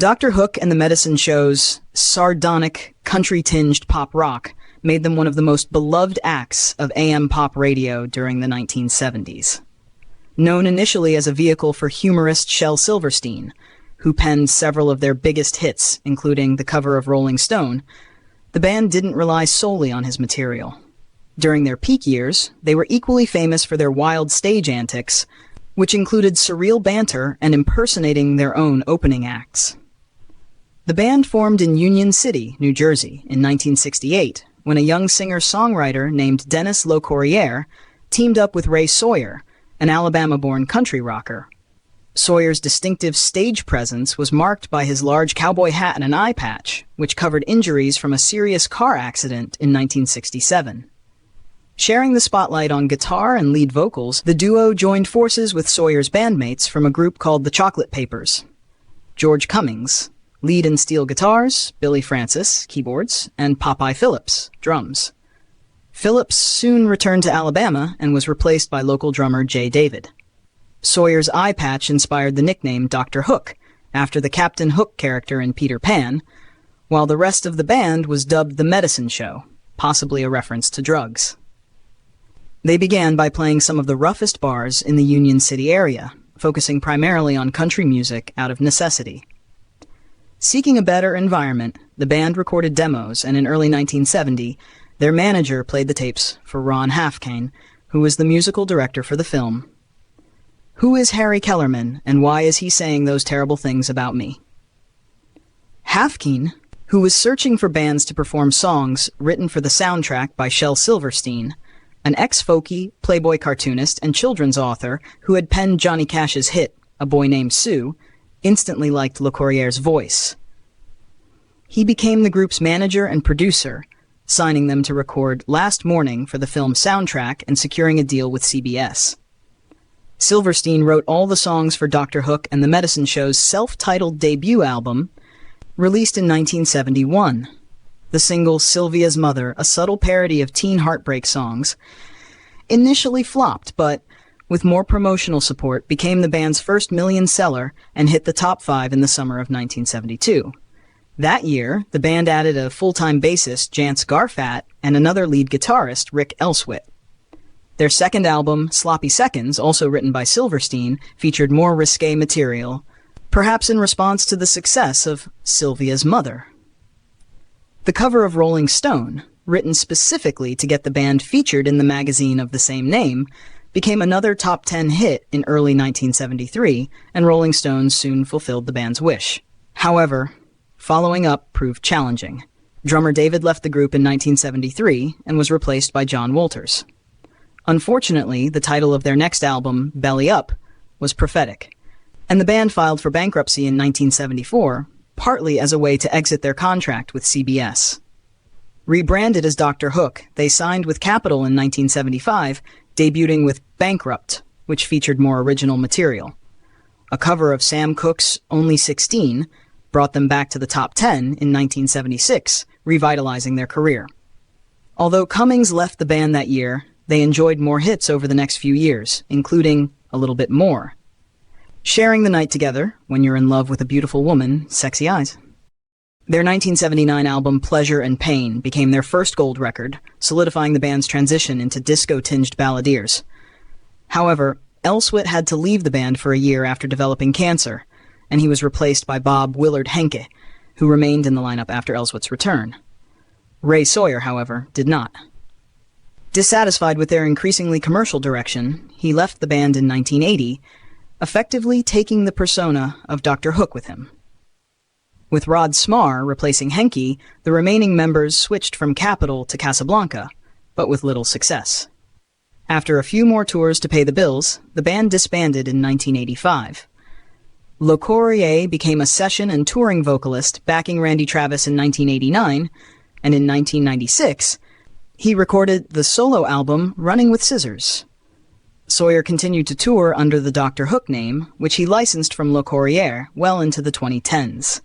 Dr. Hook and the Medicine Show's sardonic, country-tinged pop rock made them one of the most beloved acts of AM pop radio during the 1970s. Known initially as a vehicle for humorist Shel Silverstein, who penned several of their biggest hits, including the cover of Rolling Stone, the band didn't rely solely on his material. During their peak years, they were equally famous for their wild stage antics, which included surreal banter and impersonating their own opening acts. The band formed in Union City, New Jersey, in 1968, when a young singer-songwriter named Dennis LeCourrier teamed up with Ray Sawyer, an Alabama-born country rocker. Sawyer's distinctive stage presence was marked by his large cowboy hat and an eye patch, which covered injuries from a serious car accident in 1967. Sharing the spotlight on guitar and lead vocals, the duo joined forces with Sawyer's bandmates from a group called the Chocolate Papers. George Cummings, lead and steel guitars, Billy Francis, keyboards, and Popeye Phillips, drums. Phillips soon returned to Alabama and was replaced by local drummer Jay David. Sawyer's eye patch inspired the nickname Dr. Hook, after the Captain Hook character in Peter Pan, while the rest of the band was dubbed the Medicine Show, possibly a reference to drugs. They began by playing some of the roughest bars in the Union City area, focusing primarily on country music out of necessity. Seeking a better environment, the band recorded demos, and in early 1970, their manager played the tapes for Ron Halfkane, who was the musical director for the film. Who is Harry Kellerman, and why is he saying those terrible things about me? Halfkane, who was searching for bands to perform songs written for the soundtrack by Shel Silverstein, an ex-folky, Playboy cartoonist, and children's author who had penned Johnny Cash's hit, A Boy Named Sue, instantly liked LeCourrier's voice. He became the group's manager and producer, signing them to record Last Morning for the film's soundtrack and securing a deal with CBS. Silverstein wrote all the songs for Dr. Hook and the Medicine Show's self-titled debut album, released in 1971. The single Sylvia's Mother, a subtle parody of teen heartbreak songs, initially flopped, but with more promotional support, became the band's first million seller and hit the top 5 in the summer of 1972. That year, the band added a full-time bassist, Jance Garfat, and another lead guitarist, Rick Elswit. Their second album, Sloppy Seconds, also written by Silverstein, featured more risque material, perhaps in response to the success of Sylvia's Mother. The cover of Rolling Stone, written specifically to get the band featured in the magazine of the same name, became another top 10 hit in early 1973, and Rolling Stone soon fulfilled the band's wish. However, following up proved challenging. Drummer David left the group in 1973 and was replaced by John Wolters. Unfortunately, the title of their next album, Belly Up, was prophetic, and the band filed for bankruptcy in 1974, partly as a way to exit their contract with CBS. Rebranded as Dr. Hook, they signed with Capitol in 1975, debuting with Bankrupt, which featured more original material. A cover of Sam Cooke's Only 16 brought them back to the top 10 in 1976, revitalizing their career. Although Cummings left the band that year, they enjoyed more hits over the next few years, including A Little Bit More. Sharing the Night Together, When You're in Love with a Beautiful Woman, Sexy Eyes. Their 1979 album Pleasure and Pain became their first gold record, solidifying the band's transition into disco-tinged balladeers. However, Elswit had to leave the band for a year after developing cancer, and he was replaced by Bob Willard Henke, who remained in the lineup after Elswit's return. Ray Sawyer, however, did not. Dissatisfied with their increasingly commercial direction, he left the band in 1980, effectively taking the persona of Dr. Hook with him. With Rod Smar replacing Henke, the remaining members switched from Capitol to Casablanca, but with little success. After a few more tours to pay the bills, the band disbanded in 1985. LeCourrier became a session and touring vocalist, backing Randy Travis in 1989, and in 1996, he recorded the solo album Running with Scissors. Sawyer continued to tour under the Dr. Hook name, which he licensed from LeCourrier well into the 2010s.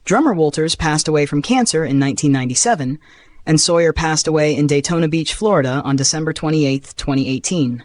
Drummer Wolters passed away from cancer in 1997, and Sawyer passed away in Daytona Beach, Florida on December 28, 2018.